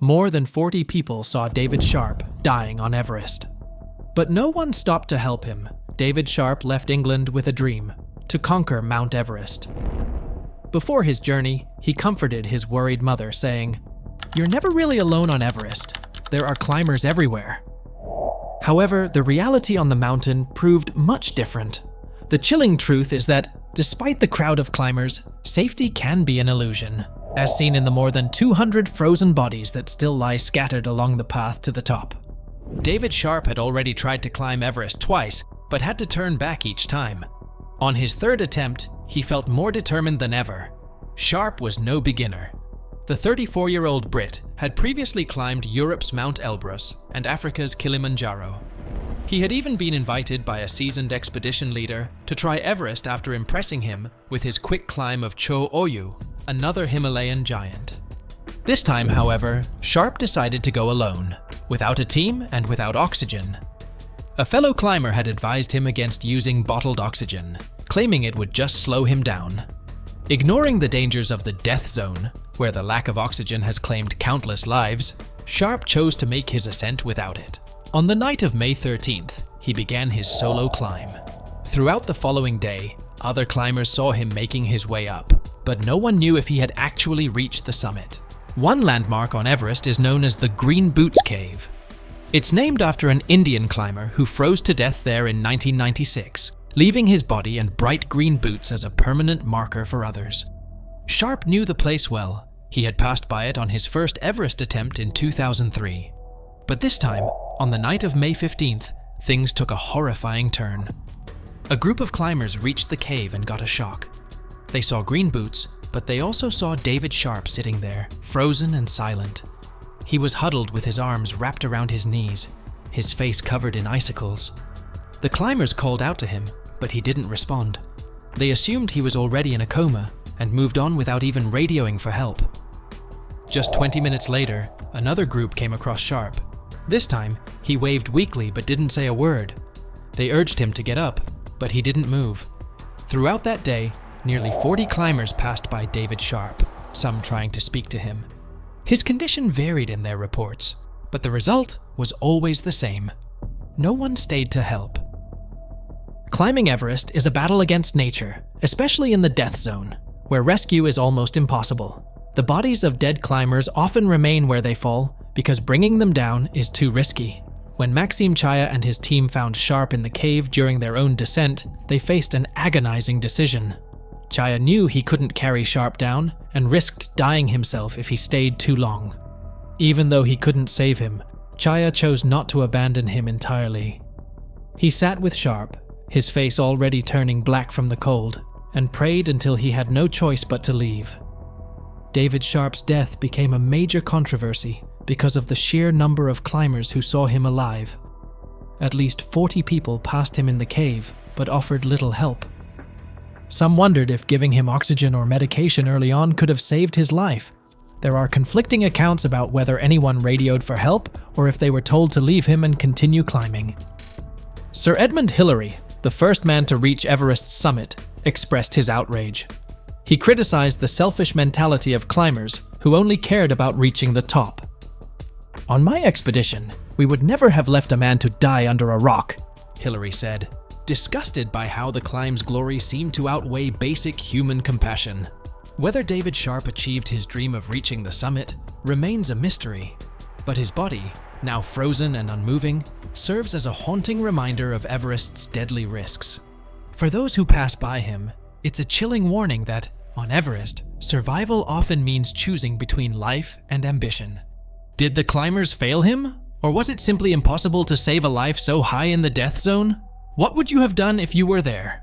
More than 40 people saw David Sharp dying on Everest. But no one stopped to help him. David Sharp left England with a dream: to conquer Mount Everest. Before his journey, he comforted his worried mother, saying, "You're never really alone on Everest. There are climbers everywhere." However, the reality on the mountain proved much different. The chilling truth is that, despite the crowd of climbers, safety can be an illusion, as seen in the more than 200 frozen bodies that still lie scattered along the path to the top. David Sharp had already tried to climb Everest twice, but had to turn back each time. On his third attempt, he felt more determined than ever. Sharp was no beginner. The 34-year-old Brit had previously climbed Europe's Mount Elbrus and Africa's Kilimanjaro. He had even been invited by a seasoned expedition leader to try Everest after impressing him with his quick climb of Cho Oyu, another Himalayan giant. This time, however, Sharp decided to go alone, without a team and without oxygen. A fellow climber had advised him against using bottled oxygen, claiming it would just slow him down. Ignoring the dangers of the death zone, where the lack of oxygen has claimed countless lives, Sharp chose to make his ascent without it. On the night of May 13th, he began his solo climb. Throughout the following day, other climbers saw him making his way up, but no one knew if he had actually reached the summit. One landmark on Everest is known as the Green Boots Cave. It's named after an Indian climber who froze to death there in 1996, leaving his body and bright green boots as a permanent marker for others. Sharp knew the place well. He had passed by it on his first Everest attempt in 2003. But this time, on the night of May 15th, things took a horrifying turn. A group of climbers reached the cave and got a shock. They saw green boots, but they also saw David Sharp sitting there, frozen and silent. He was huddled with his arms wrapped around his knees, his face covered in icicles. The climbers called out to him, but he didn't respond. They assumed he was already in a coma and moved on without even radioing for help. Just 20 minutes later, another group came across Sharp. This time, he waved weakly but didn't say a word. They urged him to get up, but he didn't move. Throughout that day, nearly 40 climbers passed by David Sharp, some trying to speak to him. His condition varied in their reports, but the result was always the same. No one stayed to help. Climbing Everest is a battle against nature, especially in the death zone, where rescue is almost impossible. The bodies of dead climbers often remain where they fall because bringing them down is too risky. When Maxime Chaya and his team found Sharp in the cave during their own descent, they faced an agonizing decision. Chaya knew he couldn't carry Sharp down and risked dying himself if he stayed too long. Even though he couldn't save him, Chaya chose not to abandon him entirely. He sat with Sharp, his face already turning black from the cold, and prayed until he had no choice but to leave. David Sharp's death became a major controversy because of the sheer number of climbers who saw him alive. At least 40 people passed him in the cave, but offered little help. Some wondered if giving him oxygen or medication early on could have saved his life. There are conflicting accounts about whether anyone radioed for help or if they were told to leave him and continue climbing. Sir Edmund Hillary, the first man to reach Everest's summit, expressed his outrage. He criticized the selfish mentality of climbers who only cared about reaching the top. "On my expedition, we would never have left a man to die under a rock," Hillary said, disgusted by how the climb's glory seemed to outweigh basic human compassion. Whether David Sharp achieved his dream of reaching the summit remains a mystery, but his body, now frozen and unmoving, serves as a haunting reminder of Everest's deadly risks. For those who pass by him, it's a chilling warning that, on Everest, survival often means choosing between life and ambition. Did the climbers fail him? Or was it simply impossible to save a life so high in the death zone? What would you have done if you were there?